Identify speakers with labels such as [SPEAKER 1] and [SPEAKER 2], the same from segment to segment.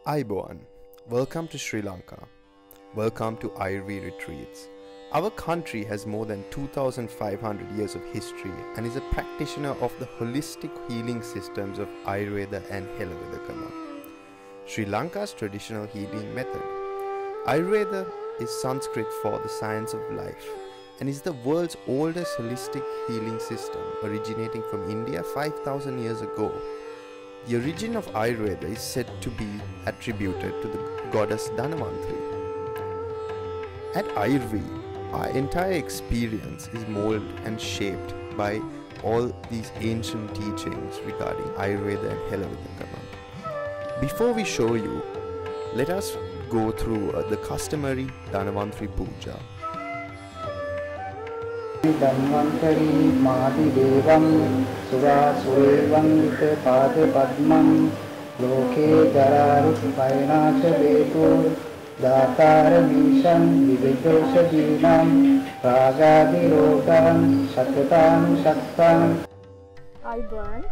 [SPEAKER 1] Aiboan, welcome to Sri Lanka. Welcome to Ayurveda Retreats. Our country has more than 2,500 years of history and is a practitioner of the holistic healing systems of Ayurveda and Helavedakama, Sri Lanka's traditional healing method. Ayurveda is Sanskrit for the science of life and is the world's oldest holistic healing system, originating from India 5,000 years ago. The origin of Ayurveda is said to be attributed to the goddess Dhanvantari. At Ayurveda, our entire experience is molded and shaped by all these ancient teachings regarding Ayurveda and Helavedakama. Before we show you, let us go through the customary Dhanvantari Puja.
[SPEAKER 2] Dhanvantari Madi Devam Sura Surevam Vita Pade Padmam Loke Dararu Vainacha Vetur Datara Mishan Vividosha Jinam Ragadi Rogan Shakatanu Shaktan.
[SPEAKER 3] Aiboan,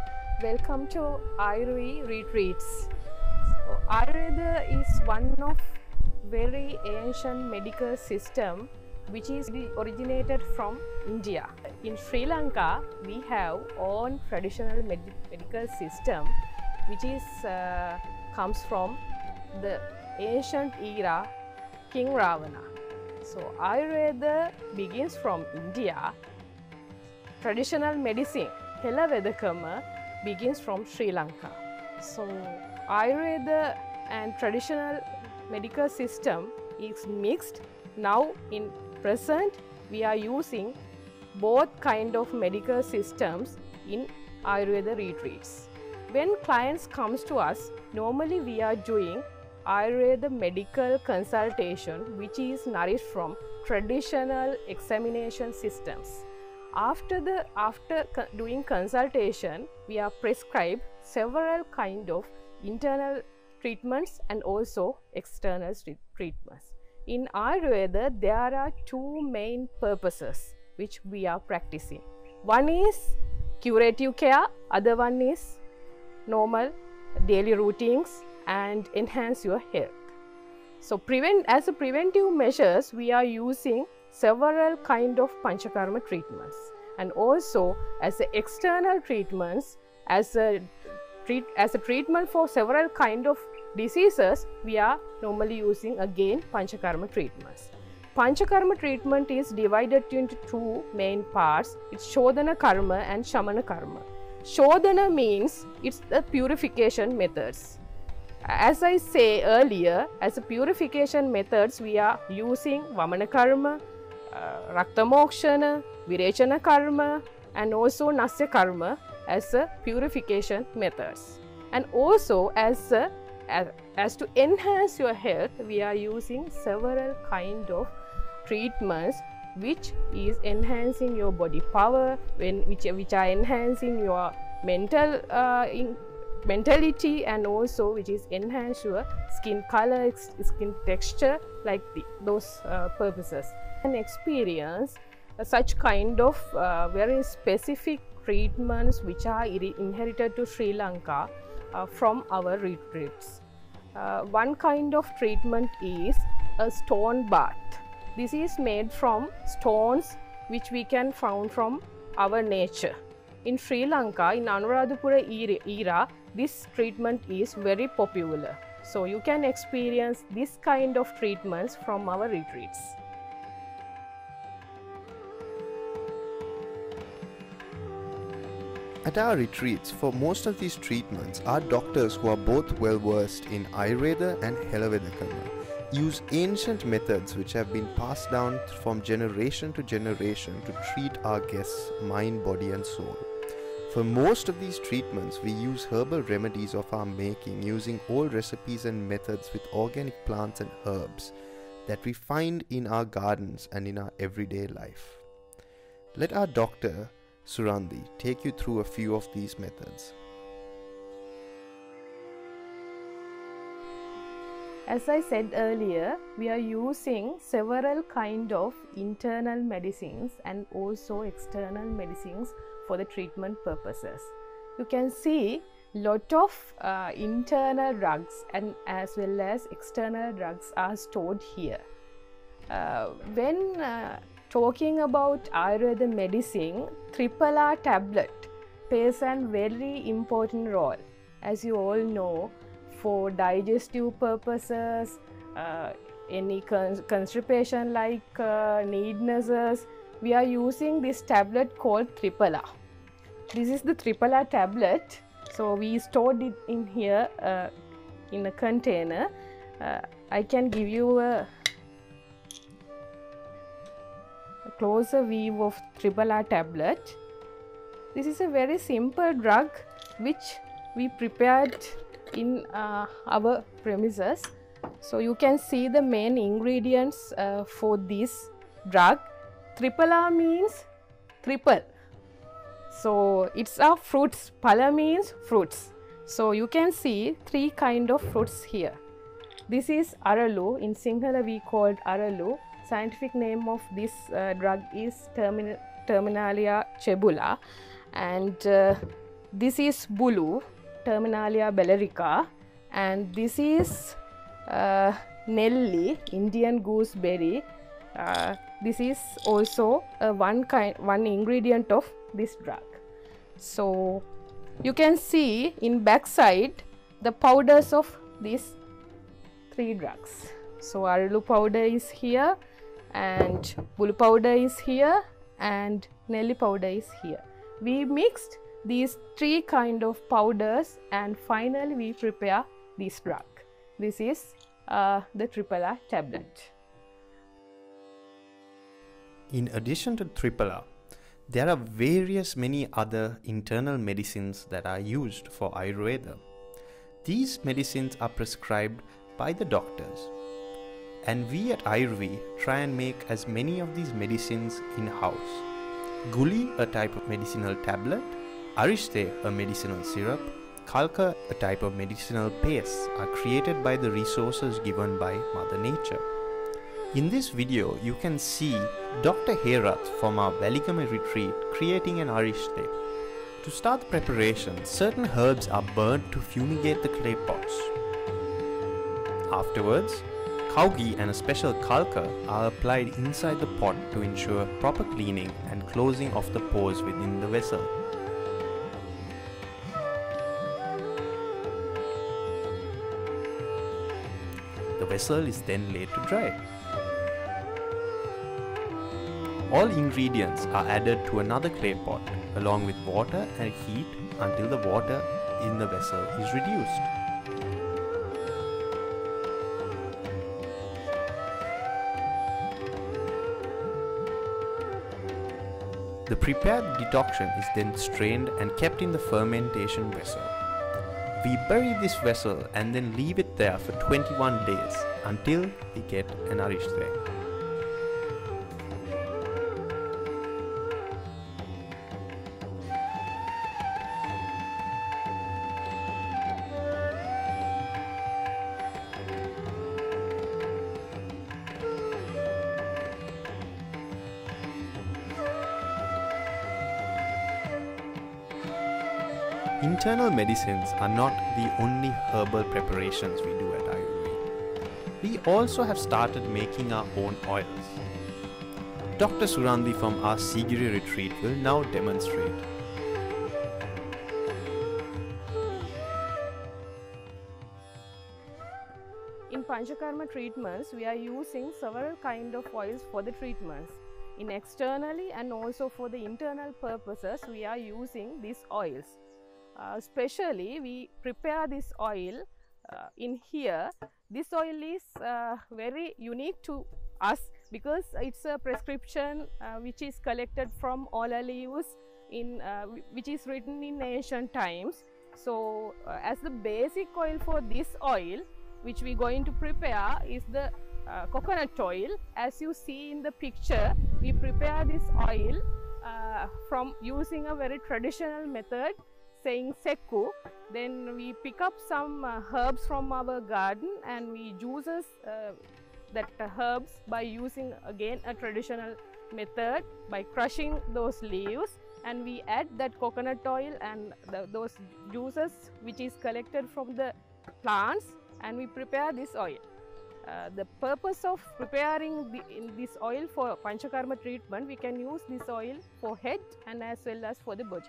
[SPEAKER 3] welcome to Ayurveda Retreats. Ayurveda is one of very ancient medical system which is originated from India. In Sri Lanka, we have own traditional medical system which is comes from the ancient era King Ravana. So Ayurveda begins from India. Traditional medicine Helavedakama begins from Sri Lanka. So Ayurveda and traditional medical system is mixed. Now in present, we are using both kind of medical systems in Ayurveda retreats. When clients comes to us, normally we are doing Ayurveda medical consultation, which is nourished from traditional examination systems. After doing consultation, we are prescribed several kind of internal treatments and also external treatments. In Ayurveda, there are two main purposes which we are practicing. One is curative care, other one is normal daily routines and enhance your health. So as a preventive measures, we are using several kind of Panchakarma treatments, and also as a external treatments, as a treatment for several kind of diseases, we are normally using again Panchakarma treatments. Panchakarma treatment is divided into two main parts. It's Shodhana Karma and Shamana Karma. Shodhana means it's the purification methods. As I say earlier, as a purification methods, we are using Vamana Karma, Rakta Mokshana, Virechana Karma and also Nasya Karma as a purification methods. And also as to enhance your health, we are using several kind of treatments which is enhancing your body power, which are enhancing your mentality, and also which is enhance your skin color, skin texture, like those purposes. And experience such kind of very specific treatments which are inherited to Sri Lanka from our retreats. One kind of treatment is a stone bath. This is made from stones which we can found from our nature. In Sri Lanka, in Anuradhapura era, this treatment is very popular. So you can experience this kind of treatments from our retreats.
[SPEAKER 1] At our retreats, for most of these treatments, our doctors who are both well versed in Ayurveda and Helavedakama use ancient methods which have been passed down from generation to generation to treat our guests' mind, body and soul. For most of these treatments, we use herbal remedies of our making, using old recipes and methods with organic plants and herbs that we find in our gardens and in our everyday life. Let our doctor Surandhi take you through a few of these methods.
[SPEAKER 3] As I said earlier, we are using several kind of internal medicines and also external medicines for the treatment purposes. You can see lot of internal drugs and as well as external drugs are stored here. When talking about Ayurveda medicine, triple R tablet plays a very important role. As you all know, for digestive purposes, any constipation like neednesses, we are using this tablet called triple R. This is the triple R tablet. So we stored it in here in a container. I can give you a closer view of triple R tablet. This is a very simple drug which we prepared in our premises. So you can see the main ingredients for this drug. Triple R means triple. So it's a fruits. Pala means fruits. So you can see three kind of fruits here. This is Aralu. In Sinhala we called Aralu. Scientific name of this drug is Terminalia chebula, and this is Bulu, Terminalia bellerica, and this is Nelli, Indian gooseberry. This is also one ingredient of this drug. So you can see in backside the powders of these three drugs. So Aralu powder is here, and Bulu powder is here, and Nelli powder is here. We mixed these three kind of powders and finally we prepare this drug. This is the triple R tablet.
[SPEAKER 1] In addition to triple R, there are many other internal medicines that are used for Ayurveda. These medicines are prescribed by the doctors, and we at Ayurveda try and make as many of these medicines in-house. Guli, a type of medicinal tablet, Arishte, a medicinal syrup, Kalka, a type of medicinal paste, are created by the resources given by Mother Nature. In this video, you can see Dr. Herath from our Valigama retreat creating an Arishte. To start the preparation, certain herbs are burnt to fumigate the clay pots. Afterwards, cow ghee and a special kalka are applied inside the pot to ensure proper cleaning and closing of the pores within the vessel. The vessel is then laid to dry. All ingredients are added to another clay pot along with water and heat until the water in the vessel is reduced. The prepared decoction is then strained and kept in the fermentation vessel. We bury this vessel and then leave it there for 21 days until we get an Arishte. Internal medicines are not the only herbal preparations we do at Ayurveda. We also have started making our own oils. Dr. Surandhi from our Sigiri retreat will now demonstrate.
[SPEAKER 3] In Panchakarma treatments, we are using several kind of oils for the treatments. In externally and also for the internal purposes, we are using these oils. Especially we prepare this oil in here. This oil is very unique to us because it's a prescription which is collected from Ola leaves which is written in ancient times. So as the basic oil for this oil which we are going to prepare is the coconut oil. As you see in the picture, we prepare this oil from using a very traditional method, saying sekku. Then we pick up some herbs from our garden and we juices that herbs by using again a traditional method by crushing those leaves and we add that coconut oil and those juices which is collected from the plants, and we prepare this oil. The purpose of preparing this oil for Panchakarma treatment, we can use this oil for head and as well as for the body.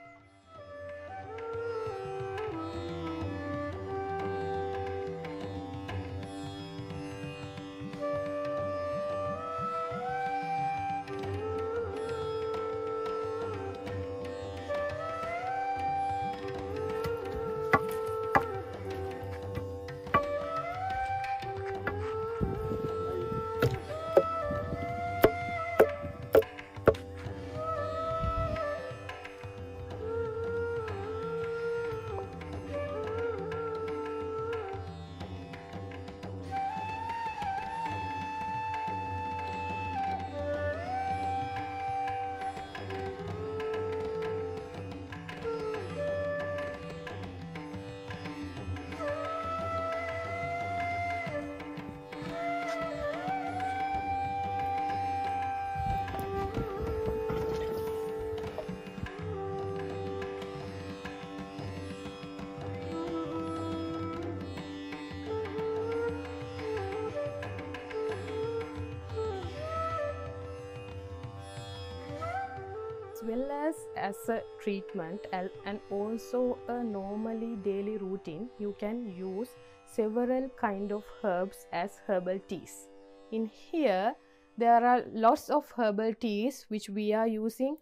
[SPEAKER 3] As well as a treatment and also a normally daily routine, you can use several kind of herbs as herbal teas. In here there are lots of herbal teas which we are using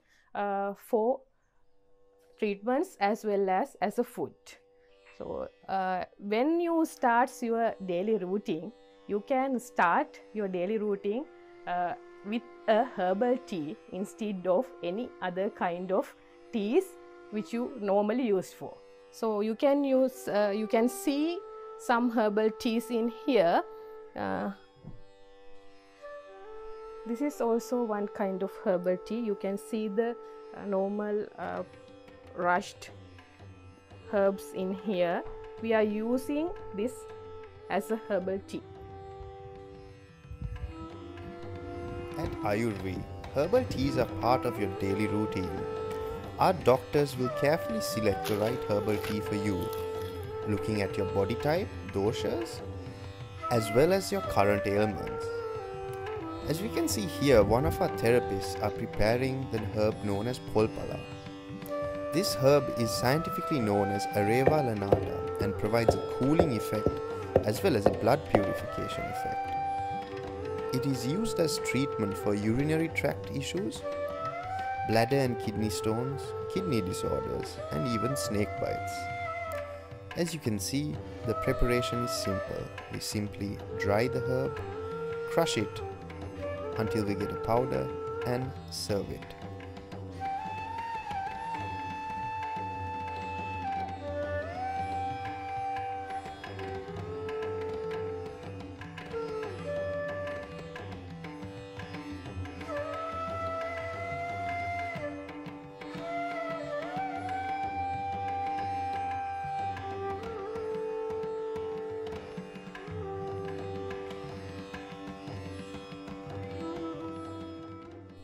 [SPEAKER 3] for treatments as well as a food. So when you start your daily routine, you can start your daily routine with a herbal tea instead of any other kind of teas which you normally use for. So you can use, you can see some herbal teas in here. This is also one kind of herbal tea. You can see the normal rushed herbs in here. We are using this as a herbal tea.
[SPEAKER 1] At Ayurveda, herbal teas are part of your daily routine. Our doctors will carefully select the right herbal tea for you, looking at your body type, doshas, as well as your current ailments. As we can see here, one of our therapists are preparing the herb known as Polpala. This herb is scientifically known as Areva lanata and provides a cooling effect as well as a blood purification effect. It is used as treatment for urinary tract issues, bladder and kidney stones, kidney disorders, and even snake bites. As you can see, the preparation is simple. We simply dry the herb, crush it until we get a powder, and serve it.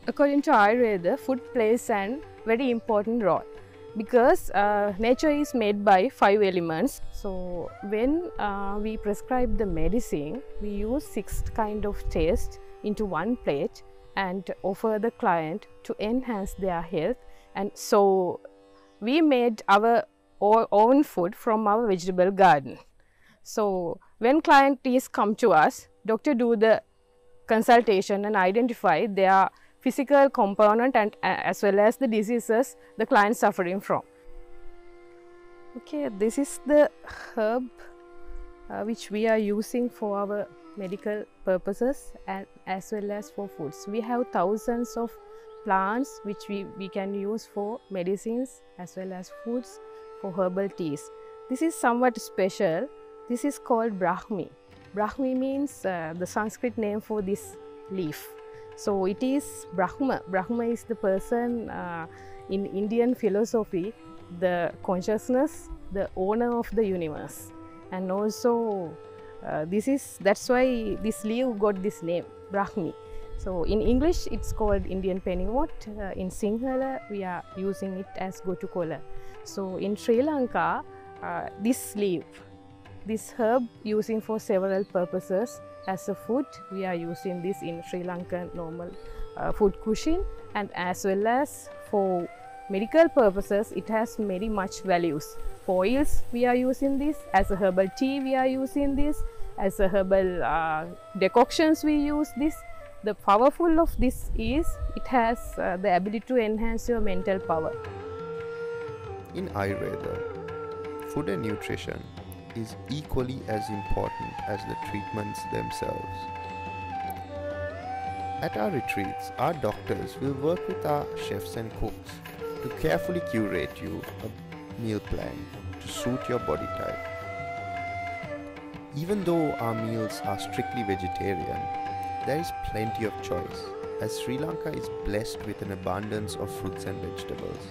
[SPEAKER 3] According to Ayurveda, food plays a very important role because nature is made by 5 elements. So when we prescribe the medicine, we use 6 kind of taste into one plate and offer the client to enhance their health. And so we made our own food from our vegetable garden. So when client is come to us, doctor do the consultation and identify their physical component and as well as the diseases the client suffering from. Okay, this is the herb which we are using for our medical purposes and as well as for foods. We have thousands of plants which we can use for medicines as well as foods, for herbal teas. This is somewhat special. This is called Brahmi. Brahmi means the Sanskrit name for this leaf. So it is Brahma. Brahma is the person in Indian philosophy, the consciousness, the owner of the universe. And also that's why this leaf got this name, Brahmi. So in English it's called Indian pennywort. In Sinhala we are using it as gotu kola. So in Sri Lanka, this leaf, this herb using for several purposes. As a food, we are using this in Sri Lankan normal food cuisine, and as well as for medical purposes it has very much values. For oils we are using this, as a herbal tea we are using this, as a herbal decoctions we use this. The powerful of this is it has the ability to enhance your mental power.
[SPEAKER 1] In Ayurveda, food and nutrition is equally as important as the treatments themselves. At our retreats, our doctors will work with our chefs and cooks to carefully curate you a meal plan to suit your body type. Even though our meals are strictly vegetarian, there is plenty of choice, as Sri Lanka is blessed with an abundance of fruits and vegetables.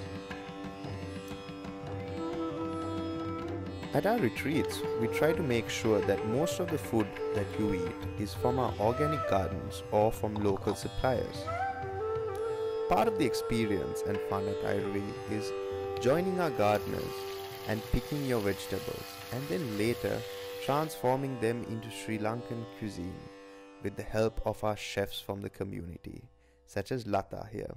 [SPEAKER 1] At our retreats, we try to make sure that most of the food that you eat is from our organic gardens or from local suppliers. Part of the experience and fun at Ayurveda is joining our gardeners and picking your vegetables, and then later transforming them into Sri Lankan cuisine with the help of our chefs from the community, such as Lata here.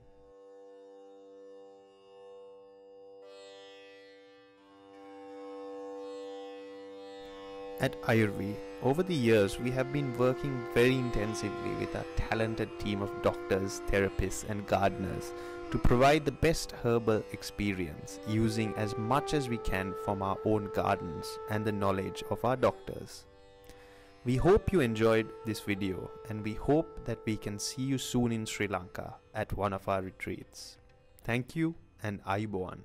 [SPEAKER 1] At Ayurveda, over the years we have been working very intensively with our talented team of doctors, therapists and gardeners to provide the best herbal experience, using as much as we can from our own gardens and the knowledge of our doctors. We hope you enjoyed this video, and we hope that we can see you soon in Sri Lanka at one of our retreats. Thank you and Ayubowan.